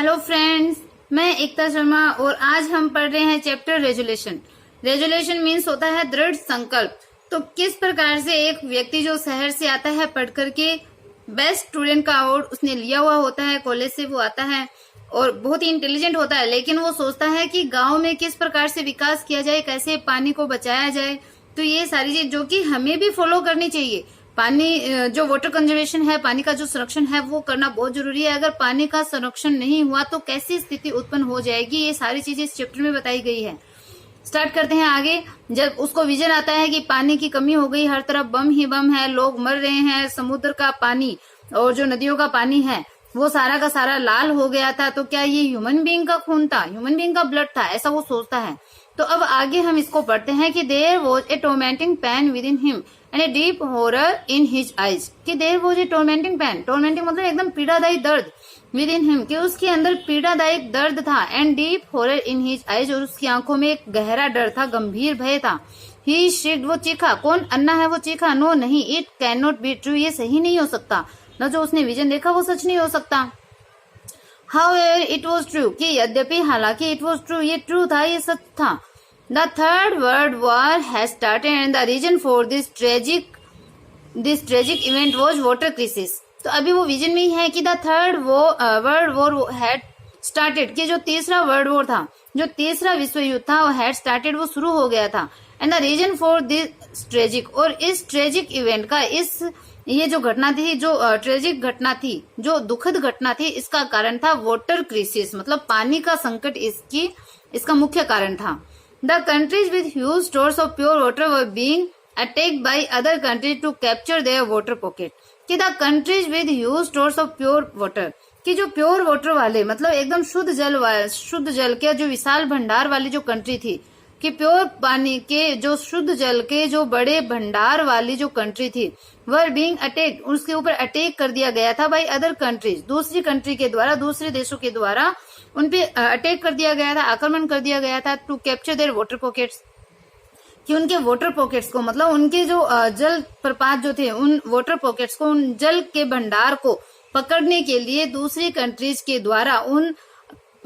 Hello friends, मैं एकता शर्मा और आज हम पढ़ रहे हैं चैप्टर रेजोल्यूशन। रेजोल्यूशन मीन्स होता है दृढ़ संकल्प। तो किस प्रकार से एक व्यक्ति जो शहर से आता है पढ़ करके बेस्ट स्टूडेंट का अवार्ड उसने लिया हुआ होता है, कॉलेज से वो आता है और बहुत ही इंटेलिजेंट होता है, लेकिन वो सोचता है कि गांव में किस प्रकार से विकास किया जाए, कैसे पानी को बचाया जाए। तो ये सारी चीज जो कि हमें भी फॉलो करनी चाहिए। पानी जो वाटर कंजर्वेशन है, पानी का जो संरक्षण है वो करना बहुत जरूरी है। अगर पानी का संरक्षण नहीं हुआ तो कैसी स्थिति उत्पन्न हो जाएगी, ये सारी चीजें इस चैप्टर में बताई गई है। स्टार्ट करते हैं आगे। जब उसको विजन आता है कि पानी की कमी हो गई, हर तरफ बम ही बम है, लोग मर रहे हैं, समुद्र का पानी और जो नदियों का पानी है वो सारा का सारा लाल हो गया था, तो क्या ये ह्यूमन बीइंग का खून था, ह्यूमन बीइंग का ब्लड था, ऐसा वो सोचता है। तो अब आगे हम इसको पढ़ते हैं कि there was a tormenting pain within him and a deep horror in his eyes. कि there was a tormenting pain, tormenting मतलब एकदम पीड़ादायी दर्द, विद इन हिम कि उसके अंदर पीड़ादायक दर्द था, and deep horror in his eyes और उसकी आंखों में एक गहरा डर था, गंभीर भय था। ही श्रिक्ड, वो चीखा। कौन? अन्ना है, वो चीखा। नो नहीं, it can not be true, ये सही नहीं हो सकता। न जो उसने विजन देखा वो सच नहीं हो सकता। However, it was true कि यद्यपि हालांकि it was true, ये ट्रू था, ये सच था। The Third World War had started and the reason for this tragic event was water crisis। तो अभी वो विजन में ही है कि the Third World War had started कि जो तीसरा वर्ल्ड वॉर था, जो तीसरा विश्व युद्ध था, वो had started, वो शुरू हो गया था। And the reason for this tragic, और इस ट्रेजिक इवेंट का, ये जो घटना थी, जो ट्रेजिक घटना थी, जो दुखद घटना थी, इसका कारण था वाटर क्राइसिस, मतलब पानी का संकट इसका मुख्य कारण था। The countries with huge stores of pure water were being attacked by other countries to capture their water pocket. कि the countries with huge stores of pure water, कि जो प्योर वाटर वाले मतलब एकदम शुद्ध जल के जो विशाल भंडार वाली जो कंट्री थी, कि प्योर पानी के जो शुद्ध जल के जो बड़े भंडार वाली जो कंट्री थी, वर बीइंग अटैक्ड, उसके ऊपर अटैक कर दिया गया था बाय अदर कंट्रीज, दूसरी कंट्री के द्वारा, दूसरे देशों के द्वारा उनपे अटैक कर दिया गया था, आक्रमण कर दिया गया था। To capture their water pockets, कि उनके वाटर पॉकेट्स को, मतलब उनके जो जल प्रपात जो थे, उन वाटर पॉकेट्स को, उन जल के भंडार को पकड़ने के लिए दूसरी कंट्रीज के द्वारा उन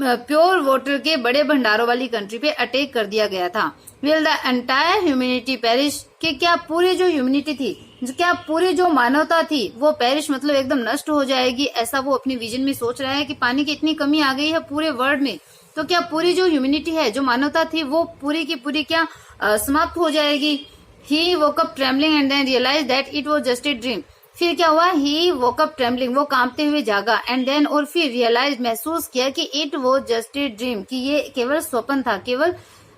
प्योर वाटर के बड़े भंडारों वाली कंट्री पे अटैक कर दिया गया था। Will the entire humanity perish, कि क्या पूरी जो ह्यूमैनिटी थी, क्या पूरी जो मानवता थी वो पेरिश मतलब एकदम नष्ट हो जाएगी, ऐसा वो अपनी विजन में सोच रहा है कि पानी की इतनी कमी आ गई है पूरे वर्ल्ड में, तो क्या पूरी जो ह्यूमैनिटी है, जो मानवता थी, वो पूरी की पूरी क्या समाप्त हो जाएगी। He woke up trembling and then realise that it was just a dream. फिर क्या हुआ? ही वोक अप ट्रेम्बलिंग, वो कांपते हुए जागा, एंड देन, और फिर रियलाइज, महसूस किया कि it was just a dream, कि ये केवल स्वप्न था, केवल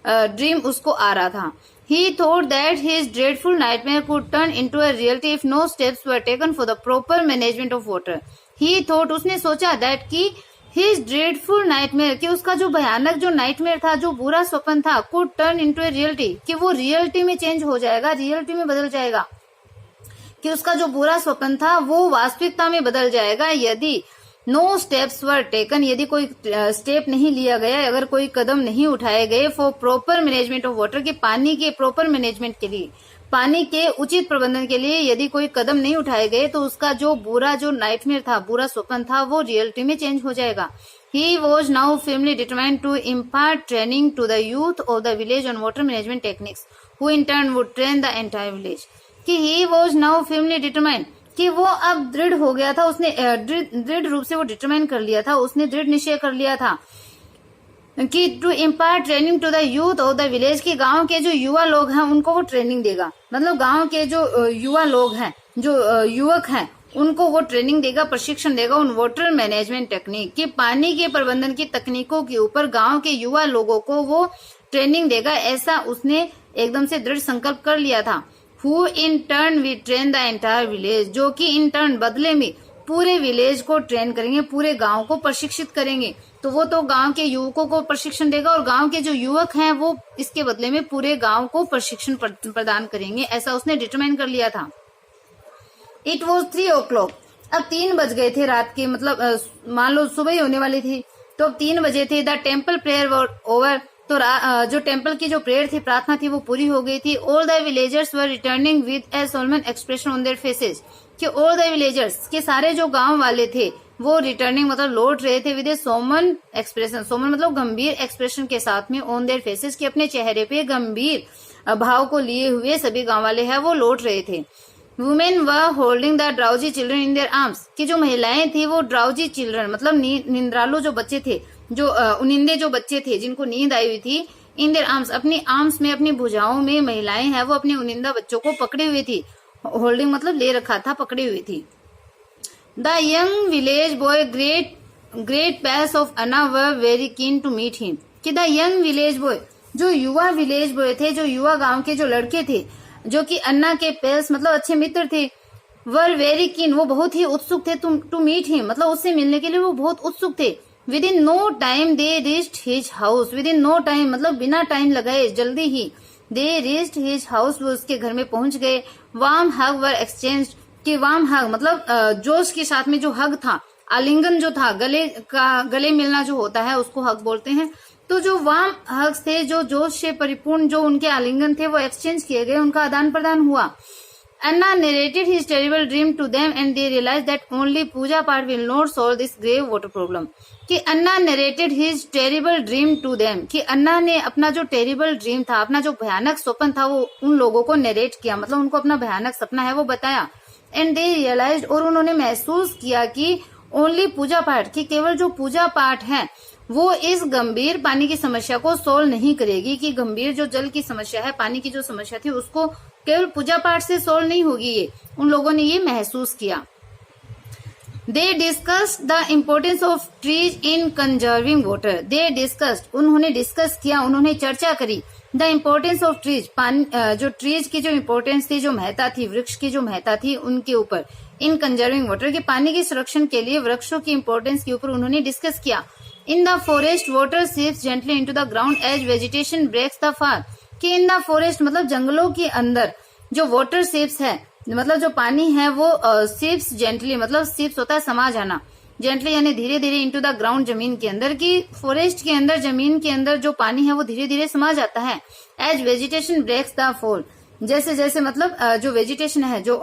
ड्रीम उसको आ रहा था। He thought that his dreadful nightmare could turn into a reality if no steps were taken for the proper management of water. He thought, उसने सोचा, that कि his dreadful nightmare, कि उसका जो भयानक जो नाइटमेयर था, जो बुरा स्वप्न था, could turn into a reality, कि वो रियलिटी में चेंज हो जाएगा, रियलिटी में बदल जाएगा, कि उसका जो बुरा स्वप्न था वो वास्तविकता में बदल जाएगा यदि नो स्टेप्स वर टेकन, यदि कोई स्टेप नहीं लिया गया, अगर कोई कदम नहीं उठाए गए, for proper management of water, के पानी के प्रॉपर मैनेजमेंट के लिए, पानी के उचित प्रबंधन के लिए यदि कोई कदम नहीं उठाए गए, तो उसका जो बुरा जो नाइटमेयर था, बुरा स्वप्न था, वो रियलिटी में चेंज हो जाएगा। He was now firmly determined to impart training to the youth of the village on water management techniques, who in turn would train the entire village। कि he was now firmly determined, कि वो अब दृढ़ हो गया था, उसने दृढ़ रूप से वो डिटरमाइन कर लिया था, उसने दृढ़ निश्चय कर लिया था कि to impart training to the youth of the village, की गांव के जो युवा लोग हैं उनको वो ट्रेनिंग देगा, मतलब गांव के जो युवा लोग हैं, जो युवक हैं, उनको वो ट्रेनिंग देगा, प्रशिक्षण देगा उन वाटर मैनेजमेंट टेक्निक, कि पानी के प्रबंधन की तकनीकों के ऊपर गांव के युवा लोगों को वो ट्रेनिंग देगा, ऐसा उसने एकदम से दृढ़ संकल्प कर लिया था। Who in turn will train the entire village, जो कि इन टर्न बदले में पूरे विलेज को ट्रेन करेंगे, पूरे गांव को प्रशिक्षित करेंगे। तो वो तो गांव के युवकों को प्रशिक्षण देगा और गांव के जो युवक हैं वो इसके बदले में पूरे गांव को प्रशिक्षण प्रदान करेंगे, ऐसा उसने डिटरमाइन कर लिया था। It was 3 o'clock, अब 3 बज गए थे रात के, मतलब मान लो सुबह ही होने वाली थी, तो अब 3 बजे थे। The temple prayer were over, तो जो टेम्पल की जो प्रेयर थी, प्रार्थना थी, वो पूरी हो गई थी। All the villagers were returning with A Solomon expression on their faces, कि ऑल द विलेजर्स, के सारे जो गांव वाले थे, वो रिटर्निंग मतलब लौट रहे थे with A Soman expression, Soman मतलब गंभीर एक्सप्रेशन के साथ में, ऑन देयर फेसेस, कि अपने चेहरे पे गंभीर भाव को लिए हुए सभी गांव वाले हैं वो लौट रहे थे। वुमेन व holding the drowsy children in their arms, कि जो महिलाएं थी वो ड्राउजी चिल्ड्रन मतलब निंद्रालु जो बच्चे थे, जो उनिंदे जो बच्चे थे जिनको नींद आई हुई थी, इन देयर आर्म्स अपनी आर्म्स में अपनी भुजाओं में महिलाएं हैं वो अपने उनिंदा बच्चों को पकड़े हुए थी, होल्डिंग मतलब ले रखा था, पकड़ी हुई थी। The young village boy great pace of Anna were very keen to meet him, कि द यंग विलेज बॉय जो युवा विलेज बॉय थे, जो युवा गांव के जो लड़के थे जो कि अन्ना के पेल्स मतलब अच्छे मित्र थे, वर वेरी कीन वो बहुत ही उत्सुक थे टू मीट हिम मतलब उससे मिलने के लिए वो बहुत उत्सुक थे। Within no time they reached his house, within no time मतलब बिना टाइम लगाए जल्दी ही, दे रीच्ड हिज हाउस वो उसके घर में पहुंच गए। वार्म हग वर एक्सचेंज्ड, कि वार्म हग मतलब जोश के साथ में जो हग था, आलिंगन जो था, गले मिलना जो होता है उसको हग बोलते हैं। तो जो वार्म हग्स थे, जो जोश से परिपूर्ण जो उनके आलिंगन थे वो एक्सचेंज किए गए, उनका आदान प्रदान हुआ। Anna narrated his terrible dream to them and they realized that only puja part will not solve this grave water problem. कि अन्ना narrated his terrible dream to them, कि अन्ना ने अपना जो terrible dream था, अपना जो भयानक स्वप्न था वो उन लोगों को narrate किया, मतलब उनको अपना भयानक सपना है वो बताया। And they realized, और उन्होंने महसूस किया कि only पूजा पाठ, कि केवल जो पूजा पाठ है वो इस गंभीर पानी की समस्या को सोल्व नहीं करेगी, कि गंभीर जो जल की समस्या है, पानी की जो समस्या थी उसको केवल पूजा पाठ से सोल्व नहीं होगी, ये उन लोगों ने ये महसूस किया। They discussed the importance of trees in conserving water, they discussed उन्होंने डिस्कस किया, उन्होंने चर्चा करी, द इम्पोर्टेंस ऑफ ट्रीज जो ट्रीज की जो इम्पोर्टेंस थी, जो महत्ता थी, वृक्ष की जो महत्ता थी उनके ऊपर, इन कंजर्विंग वाटर के पानी के संरक्षण के लिए वृक्षों की इम्पोर्टेंस के ऊपर उन्होंने डिस्कस किया। In the forest water seeps gently into the ground as vegetation breaks the fall, कि इन द फॉरेस्ट मतलब जंगलों के अंदर जो वाटर सीप्स है मतलब जो पानी है वो सीप्स जेंटली मतलब सीप्स होता है समा जाना, जेंटली यानी धीरे धीरे इनटू द ग्राउंड जमीन के अंदर, की फॉरेस्ट के अंदर जमीन के अंदर जो पानी है वो धीरे धीरे समा जाता है। As vegetation breaks the fall, जैसे जैसे मतलब जो वेजिटेशन है जो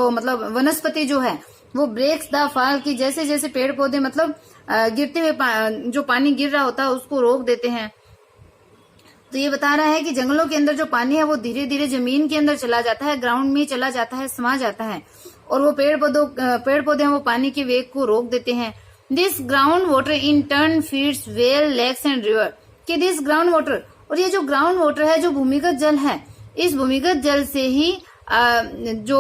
मतलब वनस्पति जो है वो ब्रेक्स द फॉल, की जैसे जैसे पेड़ पौधे मतलब गिरते हुए जो पानी गिर रहा होता है उसको रोक देते हैं। तो ये बता रहा है कि जंगलों के अंदर जो पानी है वो धीरे धीरे जमीन के अंदर चला जाता है, ग्राउंड में चला जाता है, समा जाता है, और वो पेड़ पौधे हैं वो पानी के वेग को रोक देते हैं। This ground water in turn feeds well lakes and river, कि दिस ग्राउंड वाटर, और ये जो ग्राउंड वाटर है जो भूमिगत जल है, इस भूमिगत जल से ही जो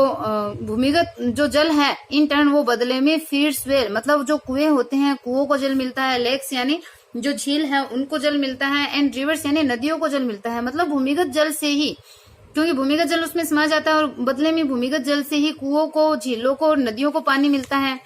भूमिगत जो जल है इन टर्न वो बदले में फीड्स वेल मतलब जो कुएं होते हैं कुओं को जल मिलता है, लेक्स यानी जो झील है उनको जल मिलता है, एंड रिवर्स यानी नदियों को जल मिलता है, मतलब भूमिगत जल से ही, क्योंकि भूमिगत जल उसमें समा जाता है और बदले में भूमिगत जल से ही कुओं को, झीलों को और नदियों को पानी मिलता है।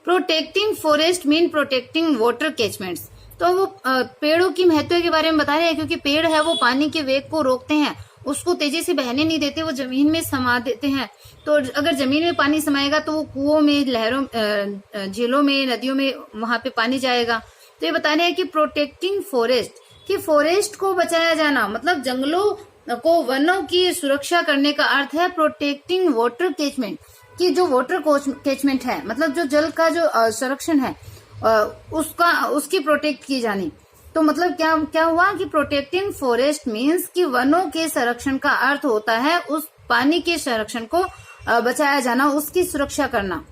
Protecting forest mean protecting water catchments, तो वो पेड़ों की महत्व के बारे में बता रहे हैं, क्योंकि पेड़ है वो पानी के वेग को रोकते हैं, उसको तेजी से बहने नहीं देते, वो जमीन में समा देते हैं। तो अगर जमीन में पानी समाएगा तो वो कुओं में, लहरों, झीलों में, नदियों में वहां पे पानी जाएगा। तो ये बता रहे हैं कि प्रोटेक्टिंग फॉरेस्ट, कि फॉरेस्ट को बचाया जाना मतलब जंगलों को, वनों की सुरक्षा करने का अर्थ है प्रोटेक्टिंग वाटर कैचमेंट, कि जो वाटर कैचमेंट है मतलब जो जल का जो संरक्षण है उसकी प्रोटेक्ट की जानी। तो मतलब क्या हुआ कि प्रोटेक्टिंग फॉरेस्ट मीन्स कि वनों के संरक्षण का अर्थ होता है उस पानी के संरक्षण को बचाया जाना, उसकी सुरक्षा करना।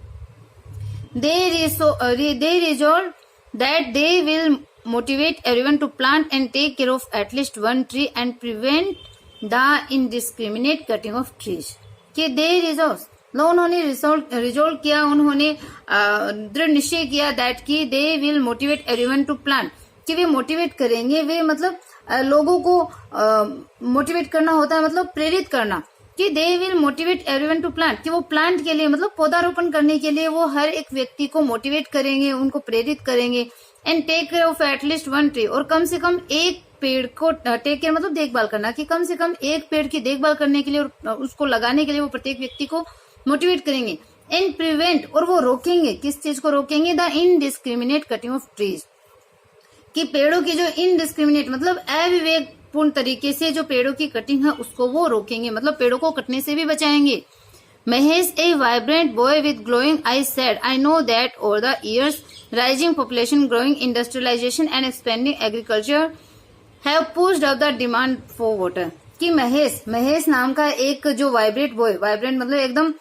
दे resolve that they will motivate everyone to plant and take care of at least one tree and prevent the indiscriminate cutting of trees, कि they resolve उन्होंने रिजोल्व किया, उन्होंने दृढ़ निश्चय किया दैट कि they will motivate everyone to plant, कि वे मोटिवेट करेंगे, वे मतलब लोगों को मोटिवेट करना होता है मतलब प्रेरित करना, कि they will motivate everyone to plant, कि वो प्लांट के लिए मतलब पौधारोपण करने के लिए वो हर एक व्यक्ति को मोटिवेट करेंगे, उनको प्रेरित करेंगे। And take care of at least one tree, और कम से कम एक पेड़ को टेक केयर मतलब देखभाल करना, कि कम से कम एक पेड़ की देखभाल करने के लिए और उसको लगाने के लिए वो प्रत्येक व्यक्ति को मोटिवेट करेंगे। एंड प्रिवेंट, और वो रोकेंगे, किस चीज को रोकेंगे, the indiscriminate cutting of trees, कि पेड़ों की जो इनडिस्क्रिमिनेट मतलब अविवेकपूर्ण तरीके से जो पेड़ों की कटिंग है उसको वो रोकेंगे, मतलब पेड़ों को कटने से भी बचाएंगे। Mahesh, a vibrant boy with glowing eyes, said, I know that over the years, rising population, growing industrialization and expanding agriculture have pushed up the demand for water. कि महेश नाम का एक जो वाइब्रेंट बॉय, वाइब्रेंट मतलब एकदम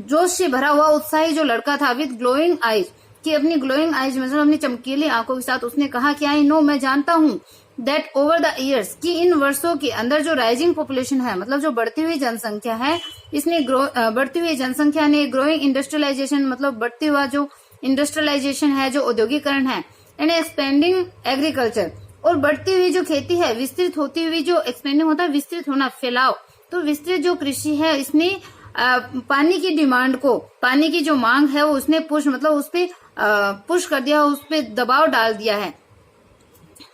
जोश से भरा हुआ उत्साही जो लड़का था, विद ग्लोइंग आईज, कि अपनी ग्लोइंग आईज मतलब अपनी चमकीली आंखों के साथ उसने कहा कि आई नो, मैं जानता हूं, दैट ओवर द ईयर्स, कि इन वर्षों के अंदर जो राइजिंग पॉपुलेशन है, मतलब जो बढ़ती हुई जनसंख्या है, इसने बढ़ती हुई जनसंख्या ने ग्रोइंग इंडस्ट्रियलाइजेशन मतलब बढ़ती हुआ जो इंडस्ट्रियलाइजेशन है, जो औद्योगिकरण है, एंड एक्सपेंडिंग एग्रीकल्चर, और बढ़ती हुई जो खेती है, विस्तृत होती हुई जो एक्सपेंडिंग होता है, विस्तृत होना, फैलाव, तो विस्तृत जो कृषि है इसने पानी की डिमांड को, पानी की जो मांग है वो उसने पुश मतलब उस पे पुश कर दिया, उस पे दबाव डाल दिया है।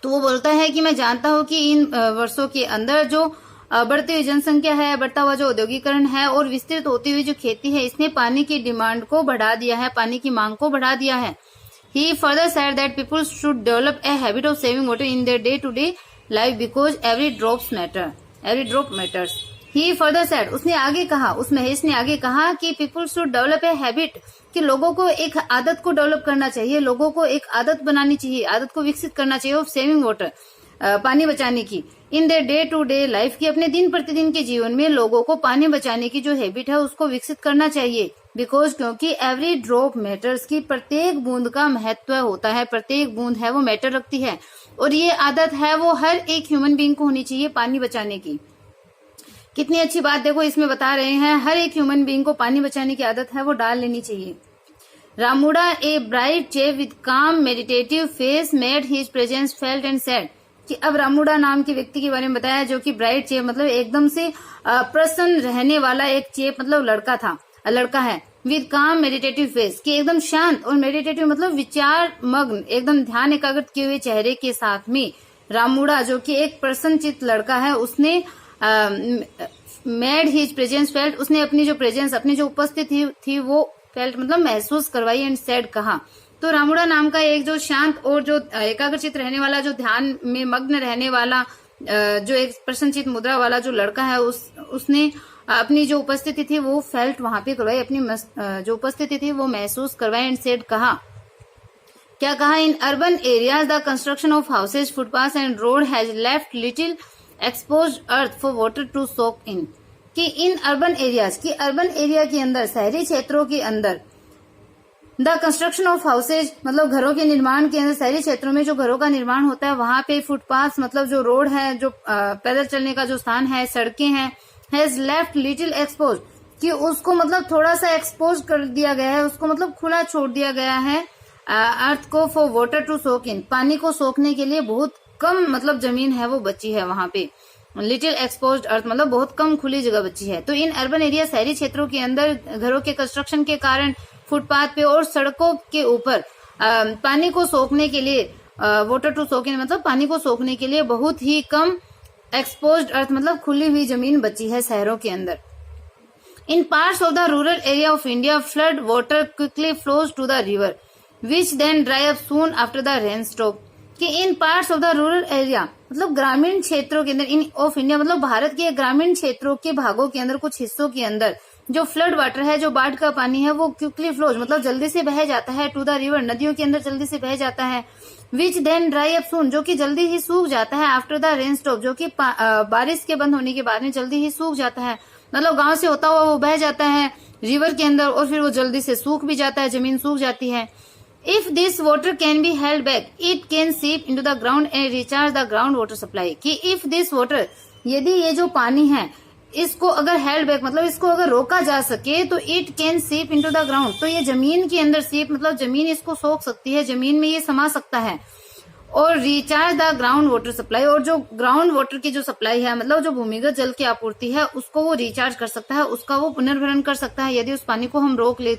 तो वो बोलता है कि मैं जानता हूं कि इन वर्षों के अंदर जो बढ़ती हुई जनसंख्या है, बढ़ता हुआ जो औद्योगिकरण है और विस्तृत होती हुई जो खेती है, इसने पानी की डिमांड को बढ़ा दिया है, पानी की मांग को बढ़ा दिया है। He further said that people should develop a habit of saving water in their day-to-day life because every drop matters. He further said, उसने आगे कहा, उस महेश ने आगे कहा कि people should develop a habit, कि लोगों को एक आदत को डेवलप करना चाहिए, लोगों को एक आदत बनानी चाहिए, आदत को विकसित करना चाहिए ऑफ सेविंग वाटर, पानी बचाने की, in their day to day life, की अपने दिन प्रतिदिन के जीवन में लोगों को पानी बचाने की जो हैबिट है उसको विकसित करना चाहिए। बिकॉज क्योंकि एवरी ड्रॉप मैटर्स, की प्रत्येक बूंद का महत्व होता है, प्रत्येक बूंद है वो मैटर रखती है, और ये आदत है वो हर एक ह्यूमन बीइंग को होनी चाहिए पानी बचाने की। कितनी अच्छी बात देखो इसमें बता रहे हैं, हर एक ह्यूमन बीइंग को पानी बचाने की आदत है वो डाल लेनी चाहिए। रामूडा, ए ब्राइट चेफ विद काम meditative face, made his presence felt and said, कि अब रामूडा नाम के व्यक्ति के बारे में बताया जो कि ब्राइट चेफ मतलब एकदम से प्रसन्न रहने वाला एक चेफ मतलब लड़का है, विद काम मेडिटेटिव फेस, कि एकदम शांत और मेडिटेटिव मतलब विचार मग्न, एकदम ध्यान एकाग्रत किए हुए चेहरे के साथ में रामूडा जो कि एक प्रसन्नचित्त लड़का है, उसने मेड हिज प्रेजेंस फेल्ट, उसने अपनी जो प्रेजेंस, अपनी जो उपस्थिति थी वो फेल्ट मतलब महसूस करवाई, एंड सेड कहा। तो रामूडा नाम का एक जो शांत और जो एकाग्रचित रहने वाला, जो ध्यान में मग्न रहने वाला, जो एक प्रसन्नचित्त मुद्रा वाला जो लड़का है, उसने अपनी जो उपस्थिति थी वो फेल्ट वहां पे करवाई, अपनी जो उपस्थिति थी वो महसूस करवाई, एंड सेड कहा। क्या कहा? In urban areas the construction of houses, footpath and road has left little exposed earth for water to soak in, कि इन अर्बन एरियाज, की अर्बन एरिया के अंदर, शहरी क्षेत्रों के अंदर, द कंस्ट्रक्शन ऑफ हाउसेज मतलब घरों के निर्माण के अंदर, शहरी क्षेत्रों में जो घरों का निर्माण होता है वहां पे फुटपाथ मतलब जो रोड है, जो पैदल चलने का जो स्थान है, सड़कें हैं, हैज लेफ्ट लिटिल एक्सपोज, कि उसको मतलब थोड़ा सा एक्सपोज कर दिया गया है, उसको मतलब खुला छोड़ दिया गया है अर्थ को, फॉर वाटर टू सोक इन, पानी को सोखने के लिए बहुत कम मतलब जमीन है वो बची है वहां पे, लिटिल एक्सपोज्ड अर्थ मतलब बहुत कम खुली जगह बची है। तो इन अर्बन एरिया, शहरी क्षेत्रों के अंदर घरों के कंस्ट्रक्शन के कारण फुटपाथ पे और सड़कों के ऊपर पानी को सोखने के लिए, वाटर टू सोक इन मतलब पानी को सोखने के लिए बहुत ही कम एक्सपोज्ड अर्थ मतलब खुली हुई जमीन बची है शहरों के अंदर। In parts of the rural area of India, flood water quickly flows to the river which then dry up soon after the rain stop, कि in parts of the rural area मतलब ग्रामीण क्षेत्रों के अंदर, इन ऑफ इंडिया मतलब भारत के ग्रामीण क्षेत्रों के भागों के अंदर, कुछ हिस्सों के अंदर जो फ्लड वाटर है, जो बाढ़ का पानी है वो क्विकली फ्लोज मतलब जल्दी से बह जाता है, टू द रिवर नदियों के अंदर जल्दी से बह जाता है, which then dry up soon जो कि जल्दी ही सूख जाता है, आफ्टर द रेन स्टॉप जो कि बारिश के बंद होने के बाद में जल्दी ही सूख जाता है, मतलब गांव से होता हुआ वो बह जाता है रिवर के अंदर और फिर वो जल्दी से सूख भी जाता है, जमीन सूख जाती है। If this water can be held back, it can seep into the ground and recharge the ground water supply, कि if this water, यदि ये जो पानी है इसको अगर हेल्ड बैक मतलब इसको अगर रोका जा सके तो इट कैन सीप इनटू द ग्राउंड, तो ये जमीन के अंदर सीप मतलब जमीन इसको सोख सकती है, जमीन में ये समा सकता है, और recharge the ground water supply, और जो ग्राउंड वाटर की जो सप्लाई है मतलब जो भूमिगत जल की आपूर्ति है उसको वो रिचार्ज कर सकता है, उसका वो पुनर्भरण कर सकता है यदि उस पानी को हम रोक ले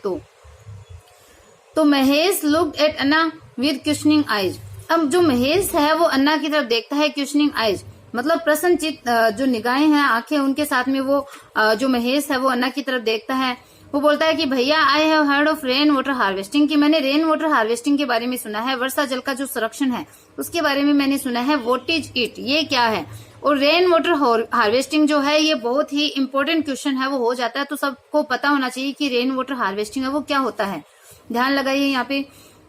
तो Mahesh looked at Anna with questioning eyes, अब जो महेश है वो अन्ना की तरफ देखता है, क्वेश्चनिंग आईज मतलब प्रश्नचित जो निगाहें हैं, आंखें, उनके साथ में वो जो महेश है वो अन्ना की तरफ देखता है। वो बोलता है कि भैया I have heard of rain water harvesting, कि मैंने रेन वाटर हार्वेस्टिंग के बारे में सुना है, वर्षा जल का जो संरक्षण है उसके बारे में मैंने सुना है। व्हाट इज इट, ये क्या है? और रेन वाटर हार्वेस्टिंग जो है ये बहुत ही इंपॉर्टेंट क्वेश्चन है, वो हो जाता है, तो सबको पता होना चाहिए कि रेन वाटर हार्वेस्टिंग है वो क्या होता है। ध्यान लगाइए यहाँ पे,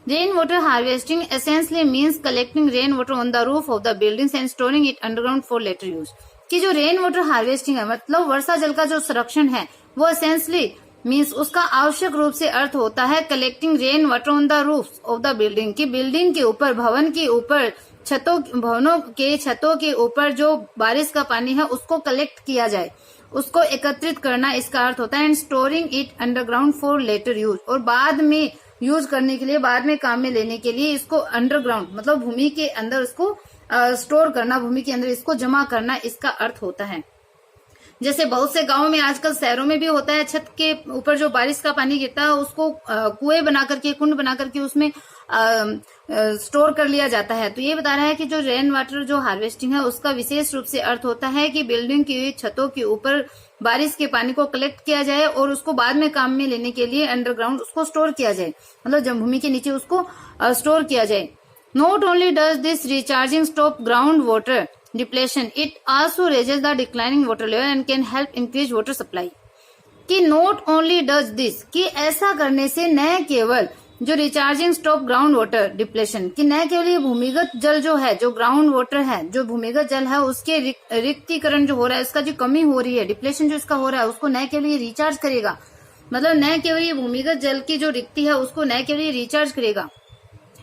rain water harvesting essentially means collecting rain water on the roof of the buildings and storing it underground for later use. कि जो रेन वाटर हार्वेस्टिंग है मतलब वर्षा जल का जो संरक्षण है वो एसेंशियली मीन्स उसका आवश्यक रूप से अर्थ होता है collecting rain water on the roof of the building, की बिल्डिंग के ऊपर, भवन के ऊपर, भवनों के छतों के ऊपर जो बारिश का पानी है उसको कलेक्ट किया जाए, उसको एकत्रित करना इसका अर्थ होता है। And storing it underground for later use, और बाद में यूज करने के लिए, बाद में काम में लेने के लिए इसको अंडरग्राउंड मतलब भूमि के अंदर उसको स्टोर करना, भूमि के अंदर इसको जमा करना इसका अर्थ होता है। जैसे बहुत से गांवों में, आजकल शहरों में भी होता है, छत के ऊपर जो बारिश का पानी गिरता है उसको कुएं बना करके, कुंड बना करके उसमें स्टोर कर लिया जाता है। तो ये बता रहा है कि जो रेन वाटर जो हार्वेस्टिंग है उसका विशेष रूप से अर्थ होता है कि बिल्डिंग की छतों के ऊपर बारिश के पानी को कलेक्ट किया जाए और उसको बाद में काम में लेने के लिए अंडरग्राउंड उसको स्टोर किया जाए, मतलब जब भूमि के नीचे उसको स्टोर किया जाए। Not only does this recharging stop ground water depletion, it also raises the declining water level and can help increase water supply। कि not only does this, कि ऐसा करने से न केवल जो recharging stop ground water depletion, कि न केवल ये भूमिगत जल जो है, जो ग्राउंड वाटर है, जो भूमिगत जल है उसके रिक्तीकरण जो हो रहा है, उसका जो कमी हो रही है, डिप्लेशन जो इसका हो रहा है, उसको न केवल ये रिचार्ज करेगा, मतलब न केवल ये भूमिगत जल की जो रिक्ति है उसको न केवल ये रिचार्ज करेगा,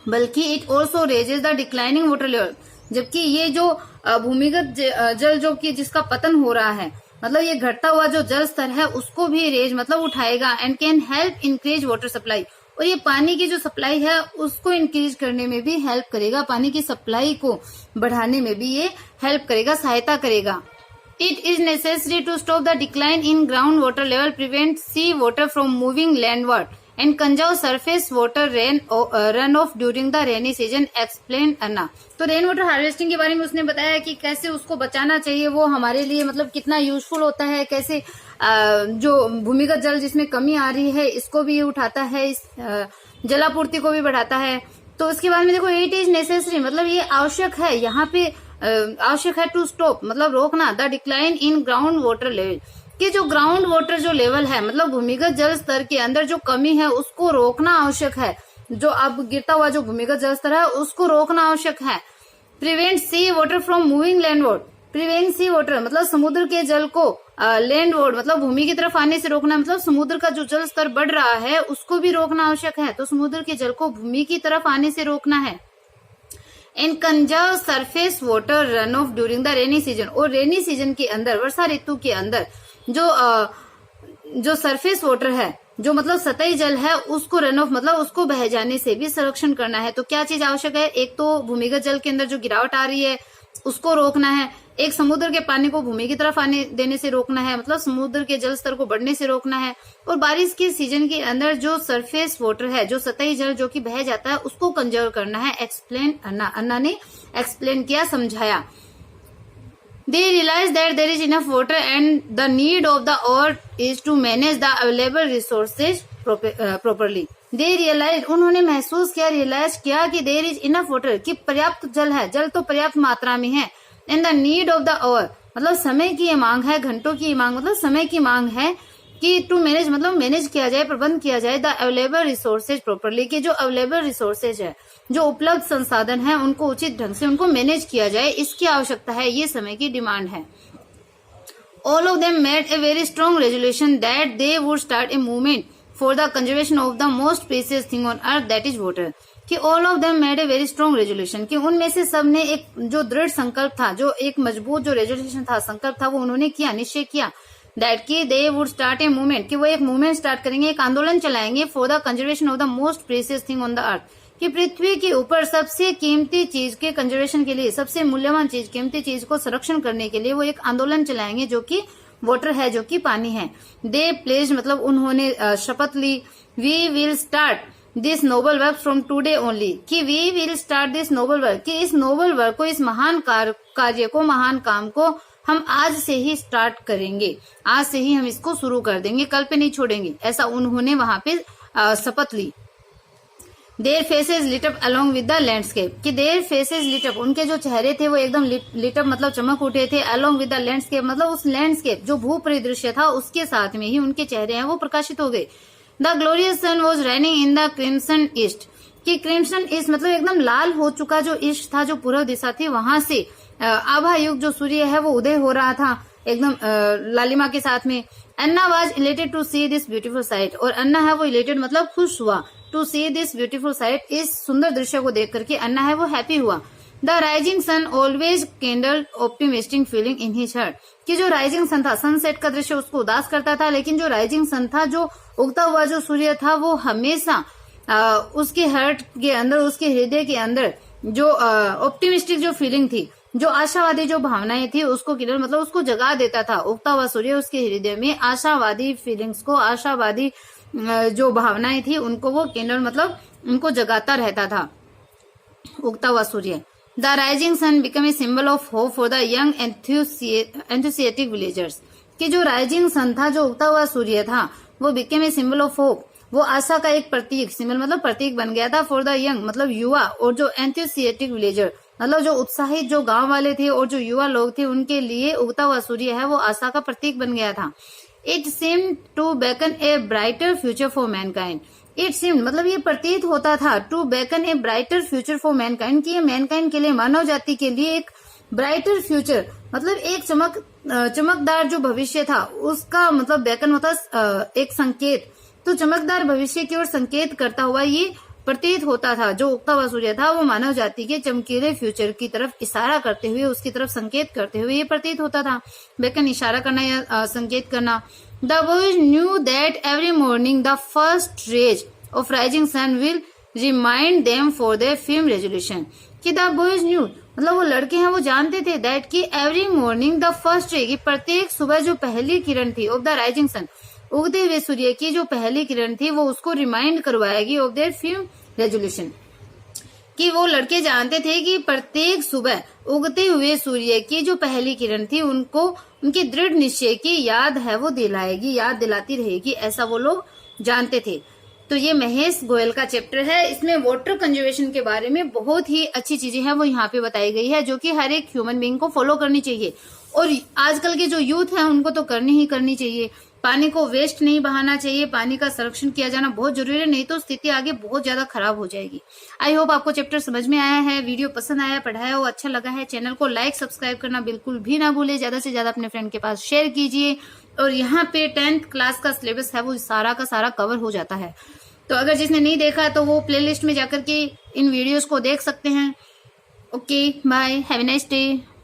बल्कि it also raises the declining water level, जबकि ये जो भूमिगत जल जो कि जिसका पतन हो रहा है, मतलब ये घटता हुआ जो जल स्तर है उसको भी रेज मतलब उठाएगा। And can help increase water supply, और ये पानी की जो सप्लाई है उसको इंक्रीज करने में भी हेल्प करेगा, पानी की सप्लाई को बढ़ाने में भी ये हेल्प करेगा, सहायता करेगा। It is necessary to stop the decline in ground water level, prevent sea water from moving landward and conserve surface water run off during the rainy season, explain Anna. तो रेन वाटर हार्वेस्टिंग के बारे में उसने बताया कि कैसे उसको बचाना चाहिए, वो हमारे लिए मतलब कितना यूजफुल होता है, कैसे जो भूमिगत जल जिसमें कमी आ रही है इसको भी उठाता है, इस जलापूर्ति को भी बढ़ाता है। तो उसके बाद में देखो, इट इज नेसेसरी मतलब ये आवश्यक है, यहाँ पे आवश्यक है, टू स्टॉप मतलब रोकना, the decline in ground water level, कि जो ग्राउंड वाटर जो लेवल है मतलब भूमिगत जल स्तर के अंदर जो कमी है उसको रोकना आवश्यक है, जो अब गिरता हुआ जो भूमिगत जल स्तर है उसको रोकना आवश्यक है। Prevent sea water from moving landward, prevent sea water मतलब समुद्र के जल को लैंडवर्ड मतलब भूमि की तरफ आने से रोकना, मतलब समुद्र का जो जल स्तर बढ़ रहा है उसको भी रोकना आवश्यक है, तो समुद्र के जल को भूमि की तरफ आने से रोकना है। And conserve surface water run off during the rainy season, और रेनी सीजन के अंदर, वर्षा ऋतु के अंदर जो सरफेस वाटर है, जो मतलब सतही जल है उसको रन ऑफ मतलब उसको बह जाने से भी संरक्षण करना है। तो क्या चीज आवश्यक है, एक तो भूमिगत जल के अंदर जो गिरावट आ रही है उसको रोकना है, एक समुद्र के पानी को भूमि की तरफ आने देने से रोकना है, मतलब समुद्र के जल स्तर को बढ़ने से रोकना है, और बारिश के सीजन के अंदर जो सरफेस वाटर है, जो सतही जल जो कि बह जाता है उसको कंजर्व करना है। एक्सप्लेन अन्ना ने एक्सप्लेन किया, समझाया। They realize that there is enough water and the need of the earth is to manage the available resources properly. They realize, उन्होंने महसूस किया, रियलाइज किया कि there is enough water, कि पर्याप्त जल है, जल तो पर्याप्त मात्रा में है। And the need of the hour मतलब समय की ये मांग है, घंटों की मांग मतलब समय की मांग है, कि टू मैनेज मतलब मैनेज किया जाए, प्रबंध किया जाए द अवेलेबल रिसोर्सेज प्रॉपरली, कि जो अवेलेबल रिसोर्सेज है, जो उपलब्ध संसाधन है उनको उचित ढंग से उनको मैनेज किया जाए, इसकी आवश्यकता है, ये समय की डिमांड है। All of them made a very strong resolution that they would start a movement for the conservation of the most precious thing on earth that is water, कि all of them made a very strong resolution, कि उनमें से सब ने एक जो दृढ़ संकल्प था, जो एक मजबूत जो रेजोल्यूशन था, संकल्प था, वो उन्होंने किया, निश्चय किया, दैट की दे वुड स्टार्ट ए मूवमेंट, कि वो एक मूवमेंट स्टार्ट करेंगे, एक आंदोलन चलाएंगे for the conservation of the most precious thing on the earth, कि पृथ्वी के ऊपर सबसे कीमती चीज के कंजर्वेशन के लिए, सबसे मूल्यवान चीज, कीमती चीज को संरक्षण करने के लिए वो एक आंदोलन चलाएंगे जो कि वाटर है, जो कि पानी है। दे प्लेज मतलब उन्होंने शपथ ली, we will start this noble work from today only, कि we will start this noble work, कि इस नोबल वर्क को, इस महान कार्य को, महान काम को हम आज से ही स्टार्ट करेंगे, आज से ही हम इसको शुरू कर देंगे, कल पे नहीं छोड़ेंगे, ऐसा उन्होंने वहां पे शपथ ली। Their faces lit up along with the landscape, कि देयर फेसेस लिट अप, उनके जो चेहरे थे वो एकदम लिट अप मतलब चमक उठे थे, अलोंग विद द लैंडस्केप मतलब उस लैंडस्केप जो भू परिदृश्य था उसके साथ में ही उनके चेहरे हैं वो प्रकाशित हो गए। The glorious sun was raining in the crimson east, कि क्रिम्सन ईस्ट मतलब एकदम लाल हो चुका जो ईस्ट था, जो पूर्व दिशा थी, वहां से आभा युग जो सूर्य है वो उदय हो रहा था एकदम लालिमा के साथ में। Anna was elated to see this beautiful sight, और अन्ना है वो इलेटेड मतलब खुश हुआ, to see this beautiful sight, इस सुंदर दृश्य को देख करके अन्ना है वो हैप्पी हुआ। The rising sun always kindle optimistic feeling in his heart, कि जो राइजिंग सन था, सनसेट का दृश्य उसको उदास करता था, लेकिन जो राइजिंग सन था, जो उगता हुआ जो सूर्य था, वो हमेशा उसके हार्ट के अंदर, उसके हृदय के अंदर जो ऑप्टिमिस्टिक जो फीलिंग थी, जो आशावादी जो भावनाएं थी उसको किरण मतलब उसको जगा देता था। उगता हुआ सूर्य उसके हृदय में आशावादी फीलिंग्स को, आशावादी जो भावनाएं थी उनको वो किरण मतलब उनको जगाता रहता था उगता हुआ सूर्य। The rising sun become a symbol of hope for the young enthusiastic villagers, कि जो राइजिंग सन था, जो उगता हुआ सूर्य था, वो become a symbol of hope, वो आशा का एक प्रतीक, सिंबल मतलब प्रतीक बन गया था, फॉर द यंग मतलब युवा, और जो एंथुसियास्टिक विलेजर मतलब जो उत्साहित जो गांव वाले थे और जो युवा लोग थे उनके लिए उगता हुआ सूर्य है वो आशा का प्रतीक बन गया था। It seem to beckon a brighter future for mankind, it seem मतलब ये प्रतीत होता था, to beckon a brighter future for mankind, कि ये मैनकाइंड के लिए, मानव जाति के लिए एक ब्राइटर फ्यूचर मतलब एक चमकदार जो भविष्य था उसका मतलब बेकन होता एक संकेत, तो चमकदार भविष्य की ओर संकेत करता हुआ ये प्रतीत होता था। जो उगता हुआ सूर्य था वो मानव जाति के चमकीले फ्यूचर की तरफ इशारा करते हुए, उसकी तरफ संकेत करते हुए ये प्रतीत होता था। बेकन इशारा करना या संकेत करना। The boys knew that every morning the first rays of rising sun will remind them for their firm resolution, कि द बॉयज न्यू मतलब वो लड़के हैं वो जानते थे, दैट की every morning the first ray, की प्रत्येक सुबह जो पहली किरण थी ऑफ द राइजिंग सन, उगते हुए सूर्य की जो पहली किरण थी वो उसको रिमाइंड करवाएगी ऑफ देयर फिल्म रेजोल्यूशन, कि वो लड़के जानते थे कि प्रत्येक सुबह उगते हुए सूर्य की जो पहली किरण थी उनको उनके दृढ़ निश्चय की याद है वो दिलाएगी, याद दिलाती रहेगी, ऐसा वो लोग जानते थे। तो ये महेश गोयल का चैप्टर है, इसमें वाटर कंजर्वेशन के बारे में बहुत ही अच्छी चीजें हैं वो यहाँ पे बताई गई है, जो कि हर एक ह्यूमन बीइंग को फॉलो करनी चाहिए, और आजकल के जो यूथ है उनको तो करनी ही करनी चाहिए। पानी को वेस्ट नहीं बहाना चाहिए, पानी का संरक्षण किया जाना बहुत जरूरी है, नहीं तो स्थिति आगे बहुत ज्यादा खराब हो जाएगी। आई होप आपको चैप्टर समझ में आया है, वीडियो पसंद आया, पढ़ाया हो, अच्छा लगा है। चैनल को लाइक सब्सक्राइब करना बिल्कुल भी ना भूले, ज्यादा से ज्यादा अपने फ्रेंड के पास शेयर कीजिए। और यहाँ पे 10th क्लास का सिलेबस है वो सारा का सारा कवर हो जाता है, तो अगर जिसने नहीं देखा तो वो प्लेलिस्ट में जाकर के इन वीडियोस को देख सकते हैं। Okay bye, have a nice day.